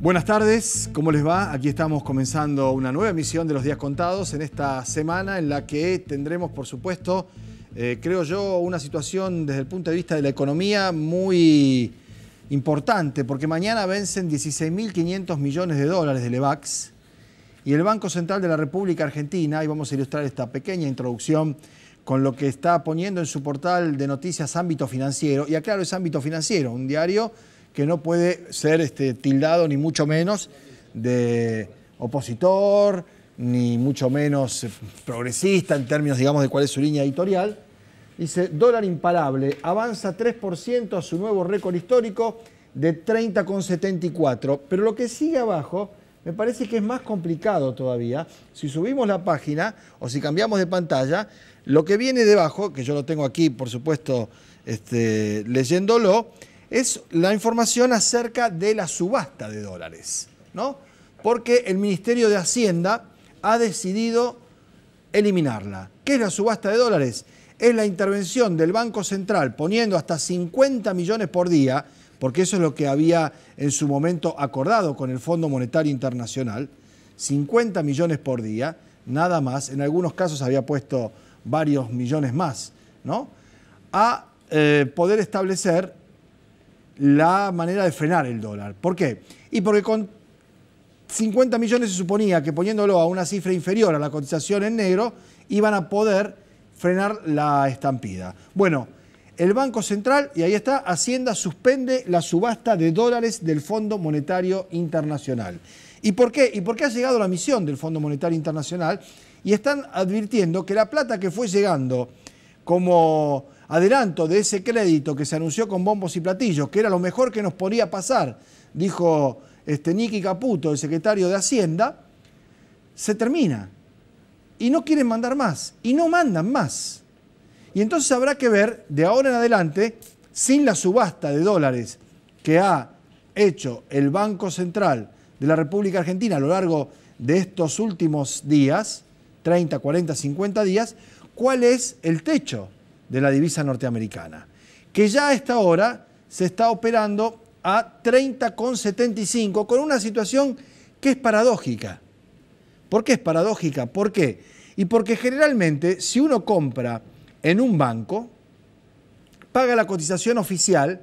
Buenas tardes, ¿cómo les va? Aquí estamos comenzando una nueva emisión de Los Días Contados en esta semana en la que tendremos, por supuesto, creo yo, una situación desde el punto de vista de la economía muy importante, porque mañana vencen 16.500 millones de dólares de Lebacs y el Banco Central de la República Argentina, y vamos a ilustrar esta pequeña introducción con lo que está poniendo en su portal de noticias Ámbito Financiero, y aclaro, es Ámbito Financiero, un diario que no puede ser tildado ni mucho menos de opositor, ni mucho menos progresista en términos, digamos, de cuál es su línea editorial. Dice, dólar imparable, avanza 3% a su nuevo récord histórico de 30,74. Pero lo que sigue abajo me parece que es más complicado todavía. Si subimos la página o si cambiamos de pantalla, lo que viene debajo, que yo lo tengo aquí, por supuesto, leyéndolo, es la información acerca de la subasta de dólares, ¿no? Porque el Ministerio de Hacienda ha decidido eliminarla. ¿Qué es la subasta de dólares? Es la intervención del Banco Central poniendo hasta 50 millones por día, porque eso es lo que había en su momento acordado con el Fondo Monetario Internacional, 50 millones por día, nada más, en algunos casos había puesto varios millones más, ¿no? A poder establecer la manera de frenar el dólar. ¿Por qué? Y porque con 50 millones se suponía que poniéndolo a una cifra inferior a la cotización en negro iban a poder frenar la estampida. Bueno, el Banco Central, y ahí está, Hacienda suspende la subasta de dólares del Fondo Monetario Internacional. ¿Y por qué? ¿Y por qué ha llegado la misión del Fondo Monetario Internacional? Y están advirtiendo que la plata que fue llegando como adelanto de ese crédito que se anunció con bombos y platillos, que era lo mejor que nos podía pasar, dijo Nicky Caputo, el secretario de Hacienda, se termina. Y no quieren mandar más, y no mandan más. Y entonces habrá que ver, de ahora en adelante, sin la subasta de dólares que ha hecho el Banco Central de la República Argentina a lo largo de estos últimos días, 30, 40, 50 días, cuál es el techo de la divisa norteamericana, que ya a esta hora se está operando a 30,75 con una situación que es paradójica. ¿Por qué es paradójica? ¿Por qué? Y porque generalmente si uno compra en un banco, paga la cotización oficial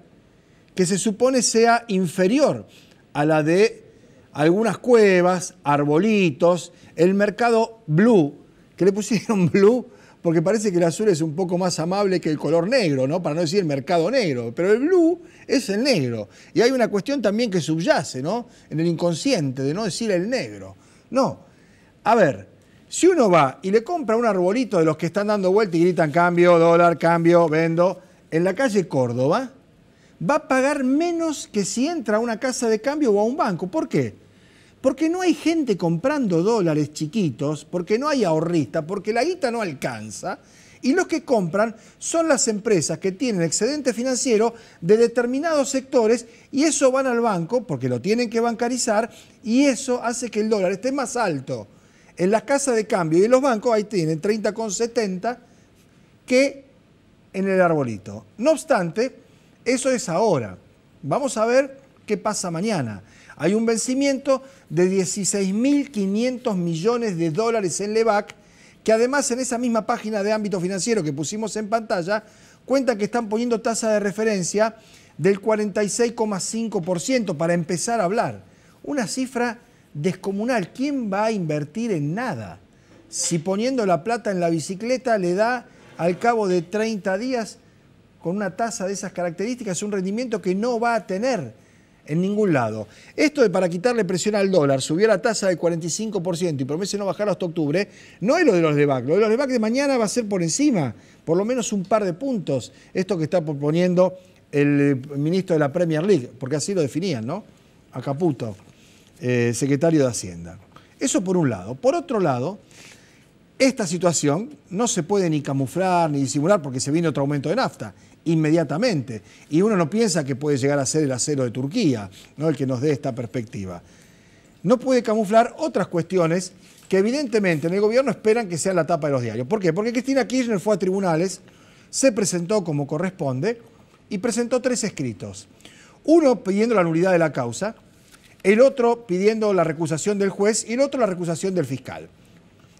que se supone sea inferior a la de algunas cuevas, arbolitos, el mercado blue, que le pusieron blue porque parece que el azul es un poco más amable que el color negro, ¿no? Para no decir el mercado negro, pero el blue es el negro. Y hay una cuestión también que subyace, ¿no? En el inconsciente, de no decir el negro. No. A ver, si uno va y le compra un arbolito de los que están dando vuelta y gritan cambio, dólar, cambio, vendo, en la calle Córdoba, va a pagar menos que si entra a una casa de cambio o a un banco. ¿Por qué? Porque no hay gente comprando dólares chiquitos, porque no hay ahorristas, porque la guita no alcanza, y los que compran son las empresas que tienen excedente financiero de determinados sectores, y eso van al banco, porque lo tienen que bancarizar, y eso hace que el dólar esté más alto. En las casas de cambio y en los bancos ahí tienen 30,70 que en el arbolito. No obstante, eso es ahora. Vamos a ver qué pasa mañana. Hay un vencimiento de 16.500 millones de dólares en Lebac, que además en esa misma página de Ámbito Financiero que pusimos en pantalla, cuenta que están poniendo tasa de referencia del 46,5% para empezar a hablar. Una cifra descomunal. ¿Quién va a invertir en nada? Si poniendo la plata en la bicicleta le da al cabo de 30 días con una tasa de esas características un rendimiento que no va a tener en ningún lado. Esto de para quitarle presión al dólar, subió la tasa del 45% y promete no bajar hasta octubre, no es lo de los Lebac. Lo de los Lebac de mañana va a ser por encima, por lo menos un par de puntos. Esto que está proponiendo el ministro de la Premier League, porque así lo definían, ¿no? A Caputo, secretario de Hacienda. Eso por un lado. Por otro lado, esta situación no se puede ni camuflar ni disimular porque se viene otro aumento de nafta inmediatamente. Y uno no piensa que puede llegar a ser el acero de Turquía, ¿no? El que nos dé esta perspectiva. No puede camuflar otras cuestiones que evidentemente en el gobierno esperan que sean la tapa de los diarios. ¿Por qué? Porque Cristina Kirchner fue a tribunales, se presentó como corresponde y presentó 3 escritos. Uno pidiendo la nulidad de la causa, el otro pidiendo la recusación del juez y el otro la recusación del fiscal.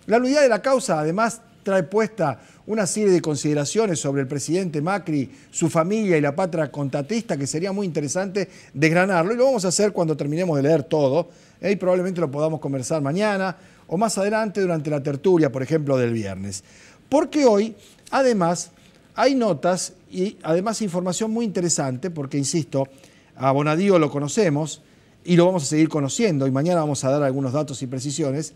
La nulidad de la causa además trae puesta una serie de consideraciones sobre el presidente Macri, su familia y la patria contratista que sería muy interesante desgranarlo, y lo vamos a hacer cuando terminemos de leer todo, y probablemente lo podamos conversar mañana o más adelante durante la tertulia, por ejemplo, del viernes. Porque hoy, además, hay notas y además información muy interesante, porque, insisto, a Bonadío lo conocemos y lo vamos a seguir conociendo, y mañana vamos a dar algunos datos y precisiones,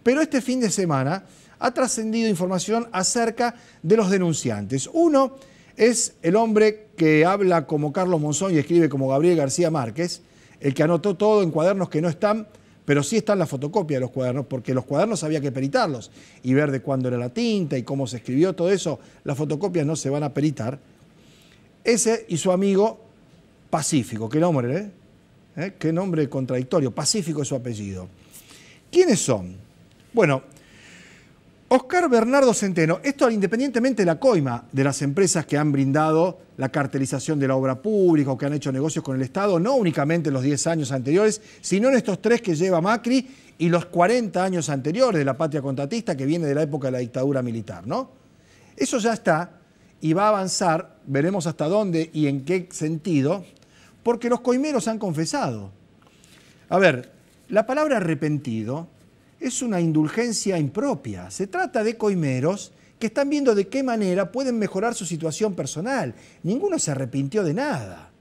pero este fin de semana ha trascendido información acerca de los denunciantes. Uno es el hombre que habla como Carlos Monzón y escribe como Gabriel García Márquez, el que anotó todo en cuadernos que no están, pero sí están la fotocopia de los cuadernos, porque los cuadernos había que peritarlos y ver de cuándo era la tinta y cómo se escribió todo eso. Las fotocopias no se van a peritar. Ese y su amigo Pacífico, qué nombre, ¿eh? Qué nombre contradictorio. Pacífico es su apellido. ¿Quiénes son? Bueno, Oscar Bernardo Centeno, esto independientemente de la coima de las empresas que han brindado la cartelización de la obra pública o que han hecho negocios con el Estado, no únicamente en los 10 años anteriores, sino en estos 3 que lleva Macri y los 40 años anteriores de la patria contratista que viene de la época de la dictadura militar, ¿no? Eso ya está y va a avanzar, veremos hasta dónde y en qué sentido, porque los coimeros han confesado. A ver, la palabra arrepentido es una indulgencia impropia. Se trata de coimeros que están viendo de qué manera pueden mejorar su situación personal. Ninguno se arrepintió de nada.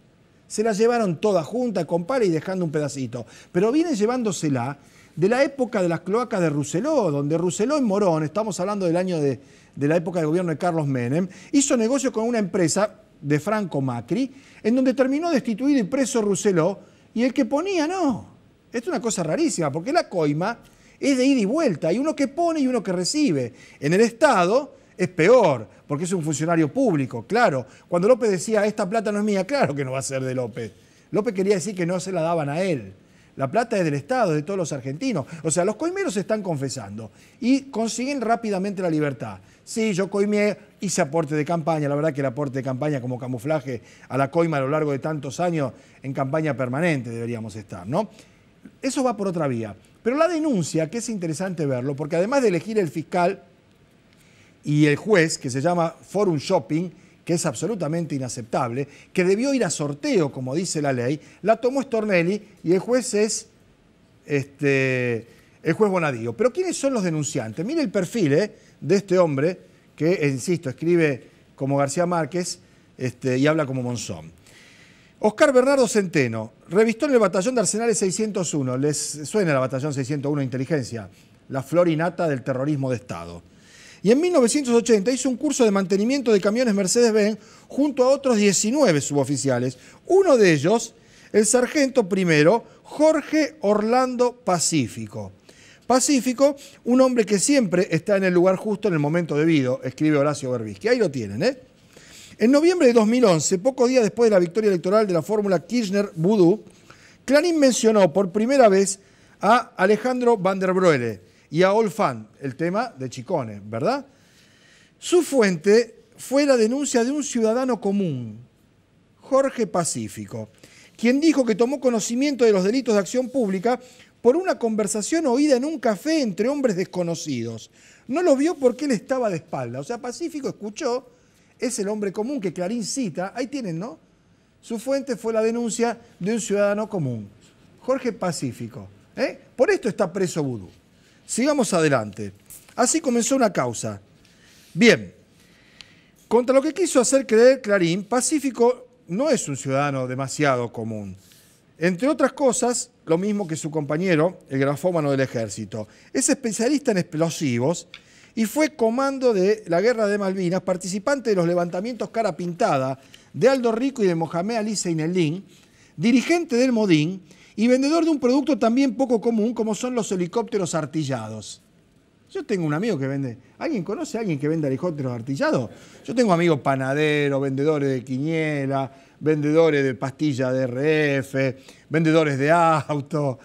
Se la llevaron toda junta, con pala y dejando un pedacito. Pero vienen llevándosela de la época de las cloacas de Rousselot, donde Rousselot en Morón, estamos hablando del año de la época del gobierno de Carlos Menem, hizo negocio con una empresa de Franco Macri, en donde terminó destituido y preso Rousselot, y el que ponía no. Esto es una cosa rarísima, porque la coima es de ida y vuelta, hay uno que pone y uno que recibe. En el Estado es peor, porque es un funcionario público, claro. Cuando López decía, esta plata no es mía, claro que no va a ser de López. López quería decir que no se la daban a él. La plata es del Estado, de todos los argentinos. O sea, los coimeros se están confesando y consiguen rápidamente la libertad. Sí, yo coimé, hice aporte de campaña. La verdad que el aporte de campaña como camuflaje a la coima a lo largo de tantos años, en campaña permanente deberíamos estar, ¿no? Eso va por otra vía. Pero la denuncia, que es interesante verlo, porque además de elegir el fiscal y el juez, que se llama Forum Shopping, que es absolutamente inaceptable, que debió ir a sorteo, como dice la ley, la tomó Stornelli y el juez es el juez Bonadío. Pero ¿quiénes son los denunciantes? Mire el perfil de este hombre que, insisto, escribe como García Márquez y habla como Monzón. Oscar Bernardo Centeno, revistó en el batallón de Arsenales 601. ¿Les suena la batallón 601 de inteligencia? La flor y nata del terrorismo de Estado. Y en 1980 hizo un curso de mantenimiento de camiones Mercedes-Benz junto a otros 19 suboficiales. Uno de ellos, el sargento primero, Jorge Orlando Pacífico. Pacífico, un hombre que siempre está en el lugar justo en el momento debido, escribe Horacio Berbisky. Ahí lo tienen, ¿eh? En noviembre de 2011, pocos días después de la victoria electoral de la fórmula Kirchner-Vudú, Clarín mencionó por primera vez a Alejandro Van der Broele y a Olfan, el tema de Chicone, ¿verdad? Su fuente fue la denuncia de un ciudadano común, Jorge Pacífico, quien dijo que tomó conocimiento de los delitos de acción pública por una conversación oída en un café entre hombres desconocidos. No lo vio porque él estaba de espalda. O sea, Pacífico escuchó, es el hombre común que Clarín cita, ahí tienen, ¿no? Su fuente fue la denuncia de un ciudadano común, Jorge Pacífico. Por esto está preso Vudú. Sigamos adelante. Así comenzó una causa. Bien, contra lo que quiso hacer creer Clarín, Pacífico no es un ciudadano demasiado común. Entre otras cosas, lo mismo que su compañero, el grafómano del ejército. Es especialista en explosivos y fue comando de la Guerra de Malvinas, participante de los levantamientos cara pintada de Aldo Rico y de Mohamed Ali Zeinelin, dirigente del Modín y vendedor de un producto también poco común como son los helicópteros artillados. Yo tengo un amigo que vende... ¿Alguien conoce a alguien que vende helicópteros artillados? Yo tengo amigos panaderos, vendedores de quiniela, vendedores de pastillas de RF, vendedores de autos,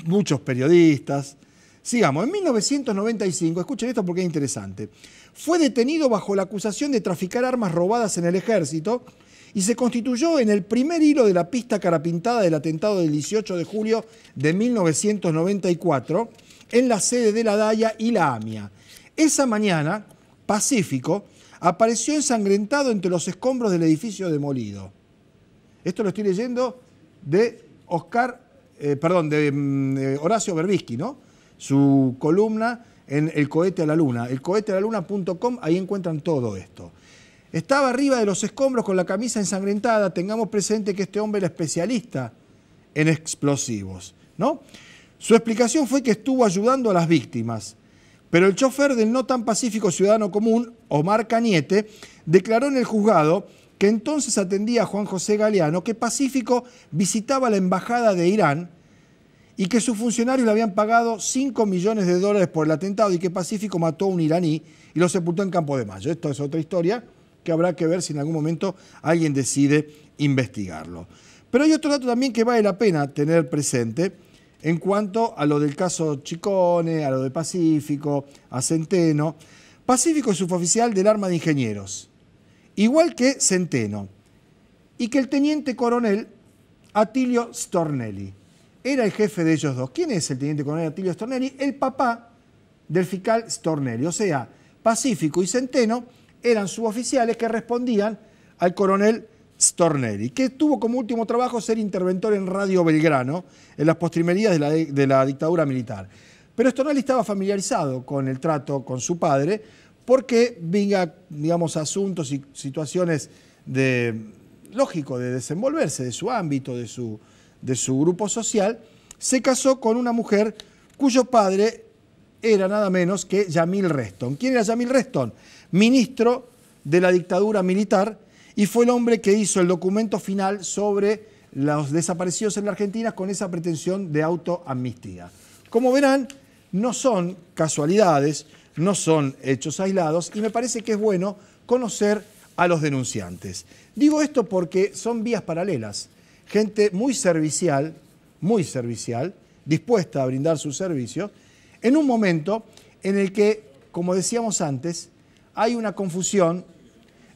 muchos periodistas. Sigamos, en 1995, escuchen esto porque es interesante, fue detenido bajo la acusación de traficar armas robadas en el ejército y se constituyó en el primer hilo de la pista carapintada del atentado del 18 de julio de 1994 en la sede de la DAIA y la AMIA. Esa mañana, Pacífico apareció ensangrentado entre los escombros del edificio demolido. Esto lo estoy leyendo de Horacio Berbisky, ¿no? Su columna en El cohete a la luna, elcohetealaluna.com, ahí encuentran todo esto. Estaba arriba de los escombros con la camisa ensangrentada. Tengamos presente que este hombre era especialista en explosivos, ¿no? Su explicación fue que estuvo ayudando a las víctimas, pero el chofer del no tan pacífico ciudadano común, Omar Cañete, declaró en el juzgado que entonces atendía a Juan José Galeano, que Pacífico visitaba la embajada de Irán y que sus funcionarios le habían pagado $5 millones por el atentado y que Pacífico mató a un iraní y lo sepultó en Campo de Mayo. Esto es otra historia que habrá que ver si en algún momento alguien decide investigarlo. Pero hay otro dato también que vale la pena tener presente en cuanto a lo del caso Chicone, a lo de Pacífico, a Centeno. Pacífico es suboficial del Arma de Ingenieros, igual que Centeno, y que el teniente coronel Attilio Stornelli era el jefe de ellos dos. ¿Quién es el teniente coronel Attilio Stornelli? El papá del fiscal Stornelli. O sea, Pacífico y Centeno eran suboficiales que respondían al coronel Stornelli, que tuvo como último trabajo ser interventor en Radio Belgrano, en las postrimerías de la dictadura militar. Pero Stornelli estaba familiarizado con el trato con su padre, porque venga, digamos, asuntos y situaciones lógico de desenvolverse, de su ámbito, de su grupo social, se casó con una mujer cuyo padre era nada menos que Yamil Reston. ¿Quién era Yamil Reston? Ministro de la dictadura militar, y fue el hombre que hizo el documento final sobre los desaparecidos en la Argentina con esa pretensión de autoamnistía. Como verán, no son casualidades, no son hechos aislados, y me parece que es bueno conocer a los denunciantes. Digo esto porque son vías paralelas, gente muy servicial, dispuesta a brindar su servicio, en un momento en el que, como decíamos antes, hay una confusión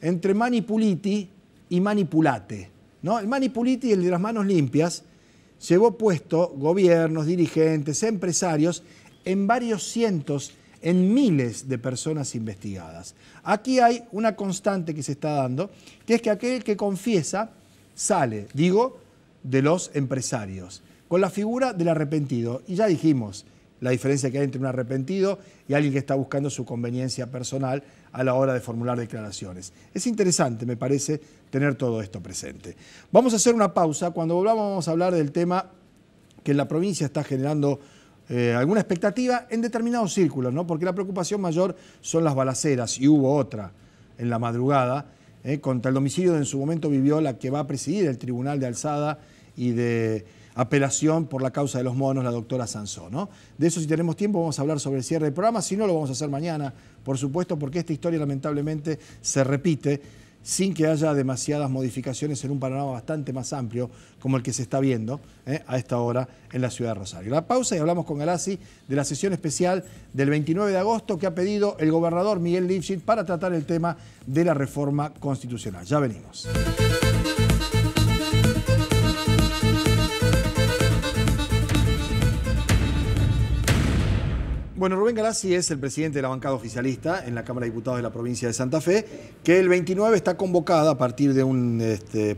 entre manipuliti y manipulate, ¿no? El manipuliti, el de las manos limpias, llevó puesto gobiernos, dirigentes, empresarios, en varios cientos, en miles de personas investigadas. Aquí hay una constante que se está dando, que es que aquel que confiesa sale, digo, de los empresarios, con la figura del arrepentido. Y ya dijimos la diferencia que hay entre un arrepentido y alguien que está buscando su conveniencia personal a la hora de formular declaraciones. Es interesante, me parece, tener todo esto presente. Vamos a hacer una pausa. Cuando volvamos vamos a hablar del tema que en la provincia está generando alguna expectativa en determinados círculos, ¿no? Porque la preocupación mayor son las balaceras, y hubo otra en la madrugada, contra el domicilio de en su momento vivió la que va a presidir el Tribunal de Alzada y de Apelación por la causa de los monos, la doctora Sansó, ¿no? De eso, si tenemos tiempo, vamos a hablar sobre el cierre del programa. Si no, lo vamos a hacer mañana, por supuesto, porque esta historia lamentablemente se repite sin que haya demasiadas modificaciones en un panorama bastante más amplio como el que se está viendo a esta hora en la ciudad de Rosario. La pausa y hablamos con Galassi de la sesión especial del 29 de agosto que ha pedido el gobernador Miguel Lifschitz para tratar el tema de la reforma constitucional. Ya venimos. Bueno, Rubén Galassi es el presidente de la bancada oficialista en la Cámara de Diputados de la provincia de Santa Fe, que el 29 está convocada a partir de un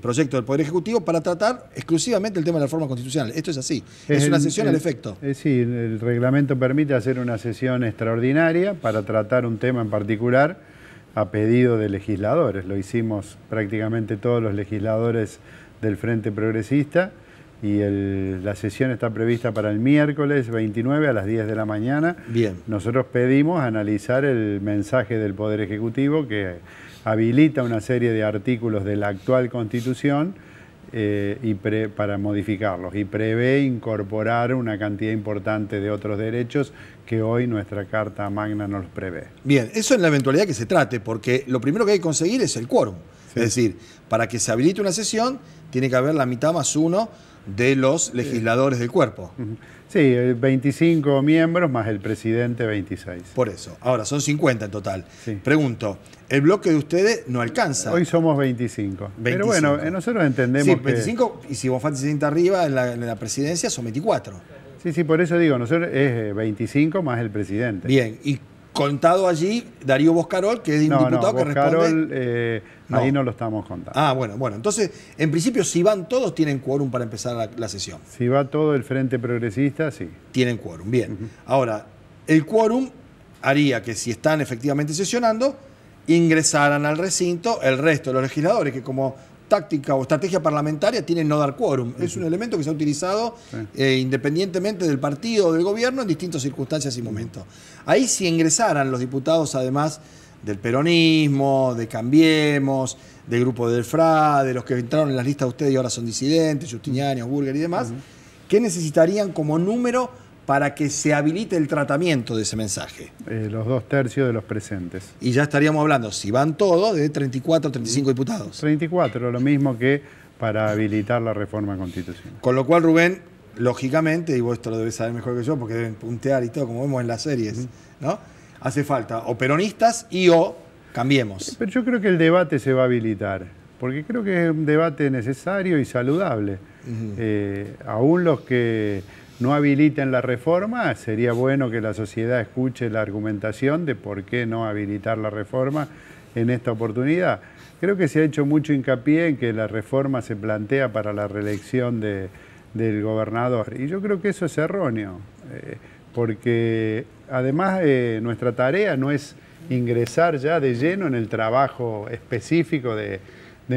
proyecto del Poder Ejecutivo para tratar exclusivamente el tema de la reforma constitucional. Esto es así, es una sesión al efecto. Sí, el reglamento permite hacer una sesión extraordinaria para tratar un tema en particular a pedido de legisladores. Lo hicimos prácticamente todos los legisladores del Frente Progresista. Y la sesión está prevista para el miércoles 29 a las 10 de la mañana. Bien. Nosotros pedimos analizar el mensaje del Poder Ejecutivo que habilita una serie de artículos de la actual Constitución para modificarlos y prevé incorporar una cantidad importante de otros derechos que hoy nuestra Carta Magna nos prevé. Bien, eso en la eventualidad que se trate, porque lo primero que hay que conseguir es el quórum. Es decir, para que se habilite una sesión, tiene que haber la mitad más uno de los legisladores del cuerpo. Sí, 25 miembros más el presidente 26. Por eso. Ahora, son 50 en total. Sí. Pregunto, el bloque de ustedes no alcanza. Hoy somos 25. 25. Pero bueno, nosotros entendemos sí, 25, y si Bonfatti se sienta arriba en la presidencia, son 24. Sí, por eso digo, nosotros es 25 más el presidente. Bien, y contado allí, Darío Boscarol, que es un diputado que responde... ahí no lo estamos contando. Ah, bueno. Entonces, en principio, si van todos, tienen quórum para empezar la sesión. Si va todo el Frente Progresista, sí. Tienen quórum, bien. Ahora, el quórum haría que si están efectivamente sesionando, ingresaran al recinto el resto de los legisladores, que como táctica o estrategia parlamentaria tienen no dar quórum. Es un elemento que se ha utilizado independientemente del partido o del gobierno en distintas circunstancias y momentos. Ahí si ingresaran los diputados, además del peronismo, de Cambiemos, del grupo del FRA, de los que entraron en las listas de ustedes y ahora son disidentes, Justiniani, Burger y demás, ¿qué necesitarían como número para que se habilite el tratamiento de ese mensaje? Los 2/3 de los presentes. Y ya estaríamos hablando, si van todos, de 34 o 35 diputados. 34, lo mismo que para habilitar la reforma constitucional. Con lo cual, Rubén, lógicamente, y vos esto lo debes saber mejor que yo, porque deben puntear y todo, como vemos en las series, ¿no? Hace falta o peronistas y o Cambiemos. Pero yo creo que el debate se va a habilitar, porque creo que es un debate necesario y saludable. Aún los que no habiliten la reforma, sería bueno que la sociedad escuche la argumentación de por qué no habilitar la reforma en esta oportunidad. Creo que se ha hecho mucho hincapié en que la reforma se plantea para la reelección del gobernador, y yo creo que eso es erróneo, porque además nuestra tarea no es ingresar ya de lleno en el trabajo específico de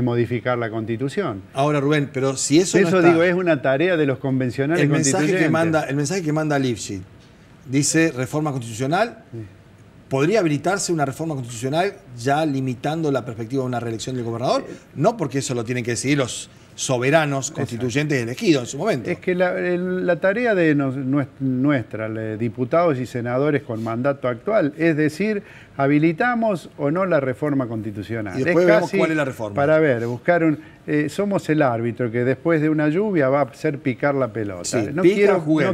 modificar la Constitución. Ahora, Rubén, pero si eso no está, digo, es una tarea de los convencionales constituyentes. El mensaje que manda Lifshitz dice reforma constitucional. ¿Podría habilitarse una reforma constitucional ya limitando la perspectiva de una reelección del gobernador? No, porque eso lo tienen que decidir los soberanos constituyentes elegidos en su momento. Es que la tarea de nuestra, diputados y senadores con mandato actual, es decir, habilitamos o no la reforma constitucional. Y después vemos cuál es la reforma. Para buscar somos el árbitro que después de una lluvia va a hacer picar la pelota. Sí, no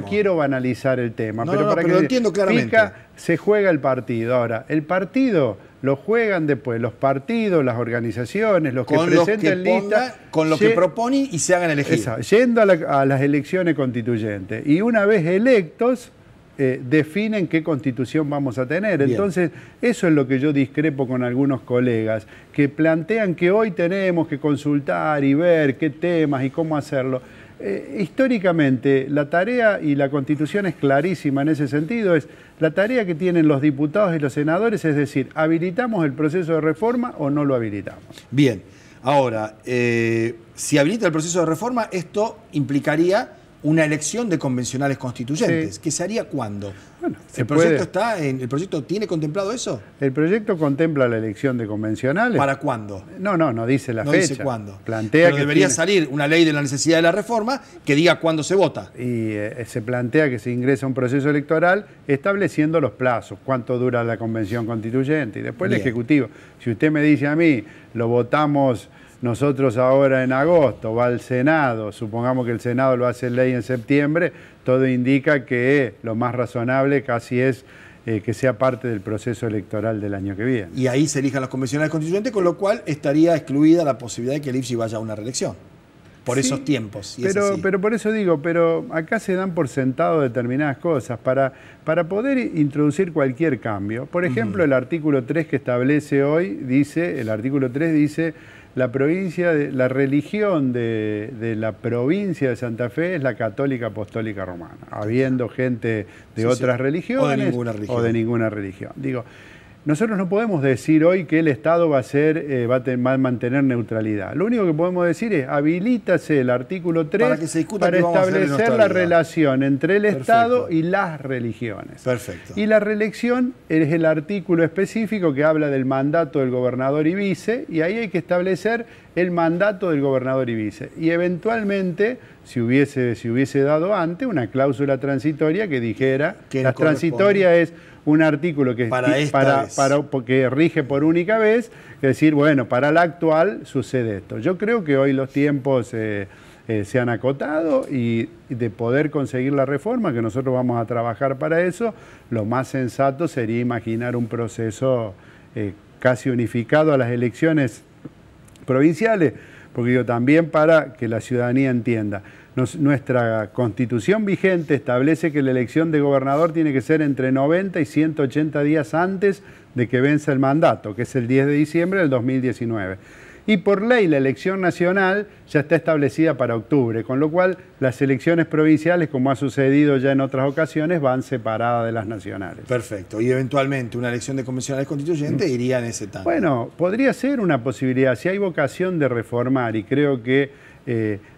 quiero banalizar el tema, pero lo entiendo claramente. Pica, se juega el partido. Ahora, el partido lo juegan después los partidos, las organizaciones, los que presenten listas. Con lo que proponen y se hagan elegir. Yendo a las elecciones constituyentes. Y una vez electos, definen qué constitución vamos a tener. Bien. Entonces, eso es lo que yo discrepo con algunos colegas, que plantean que hoy tenemos que consultar y ver qué temas y cómo hacerlo. Históricamente, la tarea, y la Constitución es clarísima en ese sentido, es la tarea que tienen los diputados y los senadores, es decir, ¿habilitamos el proceso de reforma o no lo habilitamos? Bien, ahora, si habilita el proceso de reforma, esto implicaría una elección de convencionales constituyentes. Sí. ¿Que se haría cuándo? Bueno, ¿El proyecto tiene contemplado eso? El proyecto contempla la elección de convencionales. ¿Para cuándo? No dice la fecha. No dice cuándo. Plantea Pero debería salir una ley de la necesidad de la reforma que diga cuándo se vota. Y se plantea que se ingresa a un proceso electoral estableciendo los plazos, cuánto dura la convención constituyente y después el Ejecutivo. Si usted me dice a mí, lo votamos nosotros ahora en agosto, va al Senado, supongamos que el Senado lo hace ley en septiembre, todo indica que lo más razonable casi es que sea parte del proceso electoral del año que viene. Y ahí se elijan los convencionales constituyentes, con lo cual estaría excluida la posibilidad de que el IFSI vaya a una reelección. Por esos tiempos. Pero por eso digo, pero acá se dan por sentado determinadas cosas. Para poder introducir cualquier cambio, por ejemplo, el artículo 3 que establece hoy, el artículo 3 dice: la religión de la provincia de Santa Fe es la católica apostólica romana, habiendo gente de otras religiones o de ninguna religión. Digo, nosotros no podemos decir hoy que el Estado va a mantener neutralidad. Lo único que podemos decir es: habilítase el artículo 3 para establecer la relación entre el Estado y las religiones. Perfecto. Y la reelección es el artículo específico que habla del mandato del gobernador y vice, y ahí hay que establecer el mandato del gobernador y vice. Y eventualmente si hubiese dado antes una cláusula transitoria que dijera que la transitoria es un artículo que, que rige por única vez, es decir, bueno, para la actual sucede esto. Yo creo que hoy los tiempos se han acotado y de poder conseguir la reforma, que nosotros vamos a trabajar para eso, lo más sensato sería imaginar un proceso casi unificado a las elecciones provinciales, porque digo, también para que la ciudadanía entienda. Nuestra Constitución vigente establece que la elección de gobernador tiene que ser entre 90 y 180 días antes de que venza el mandato, que es el 10 de diciembre del 2019. Y por ley la elección nacional ya está establecida para octubre, con lo cual las elecciones provinciales, como ha sucedido ya en otras ocasiones, van separadas de las nacionales. Perfecto. Y eventualmente una elección de convencionales constituyentes iría en ese tanto. Bueno, podría ser una posibilidad. Si hay vocación de reformar, y creo que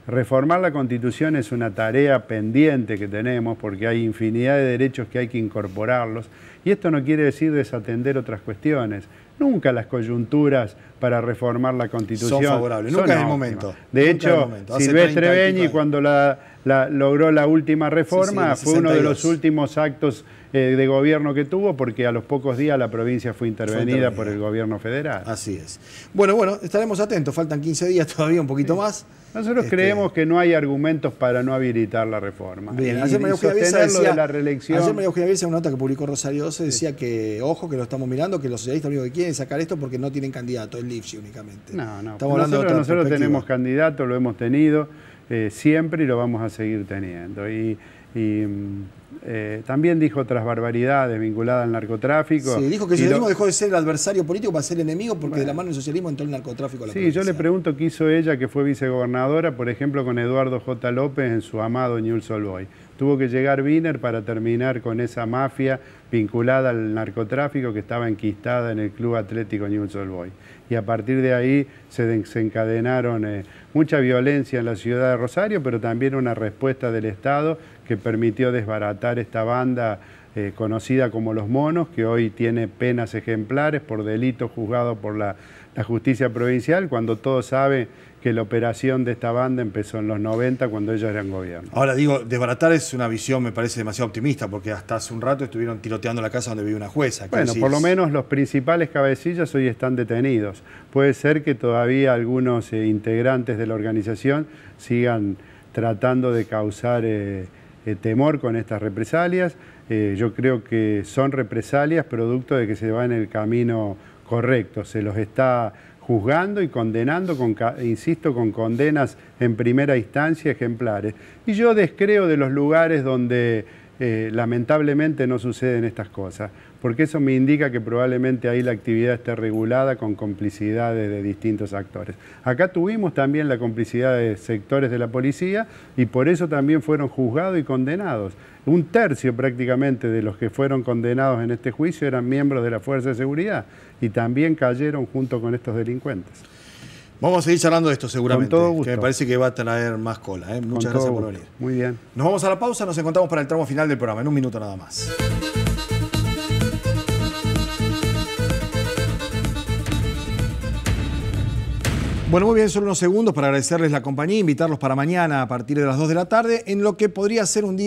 reformar la Constitución es una tarea pendiente que tenemos, porque hay infinidad de derechos que hay que incorporarlos, y esto no quiere decir desatender otras cuestiones. Nunca las coyunturas para reformar la Constitución son favorables, nunca es el momento. De hecho, Silvestre Beñi, cuando logró la última reforma, fue uno de los últimos actos de gobierno que tuvo, porque a los pocos días la provincia fue intervenida por el gobierno federal. Así es. Bueno, estaremos atentos, faltan 15 días todavía, un poquito más. Nosotros creemos que no hay argumentos para no habilitar la reforma. Bien, ayer María Eugenia Bielsa decía, de la reelección. Ayer María Eugenia Bielsa, en una nota que publicó Rosario 12, decía que, ojo, que lo estamos mirando, que los socialistas lo único que quieren es sacar esto porque no tienen candidato, es Lifshi únicamente. No, estamos hablando nosotros tenemos candidato, lo hemos tenido siempre y lo vamos a seguir teniendo. También dijo otras barbaridades vinculadas al narcotráfico. Sí, dijo que el socialismo dejó de ser el adversario político para ser el enemigo, porque de la mano del socialismo entró el narcotráfico a la provincia. Yo le pregunto qué hizo ella, que fue vicegobernadora, por ejemplo, con Eduardo J. López en su amado Newell's Old Boys. Tuvo que llegar Wiener para terminar con esa mafia vinculada al narcotráfico que estaba enquistada en el Club Atlético Newell's Old Boys. Y a partir de ahí se desencadenaron mucha violencia en la ciudad de Rosario, pero también una respuesta del Estado que permitió desbaratar esta banda conocida como Los Monos, que hoy tiene penas ejemplares por delitos juzgados por la justicia provincial, cuando todos saben que la operación de esta banda empezó en los 90, cuando ellos eran gobierno. Ahora digo, desbaratar es una visión, me parece demasiado optimista, porque hasta hace un rato estuvieron tiroteando la casa donde vive una jueza. Bueno, por lo menos los principales cabecillas hoy están detenidos. Puede ser que todavía algunos integrantes de la organización sigan tratando de causar temor con estas represalias. Yo creo que son represalias producto de que se va en el camino correcto. Se los está juzgando y condenando, insisto, con condenas en primera instancia ejemplares. Y yo descreo de los lugares donde lamentablemente no suceden estas cosas, porque eso me indica que probablemente ahí la actividad esté regulada con complicidades de distintos actores. Acá tuvimos también la complicidad de sectores de la policía y por eso también fueron juzgados y condenados. Un tercio prácticamente de los que fueron condenados en este juicio eran miembros de la Fuerza de Seguridad y también cayeron junto con estos delincuentes. Vamos a seguir charlando de esto seguramente, con todo gusto. Que me parece que va a traer más cola. Muchas gracias por venir. Muy bien. Nos vamos a la pausa, nos encontramos para el tramo final del programa, en un minuto nada más. Bueno, muy bien, solo unos segundos para agradecerles la compañía, invitarlos para mañana a partir de las 2 de la tarde, en lo que podría ser un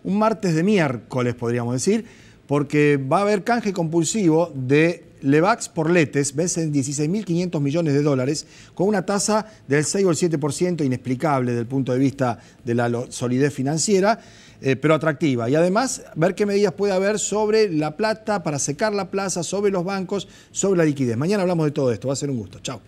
martes de miércoles, podríamos decir, porque va a haber canje compulsivo de Levax por Letes, vencen 16.500 millones de dólares, con una tasa del 6 o el 7%, inexplicable desde el punto de vista de la solidez financiera, pero atractiva. Y además, ver qué medidas puede haber sobre la plata, para secar la plaza, sobre los bancos, sobre la liquidez. Mañana hablamos de todo esto, va a ser un gusto. Chao.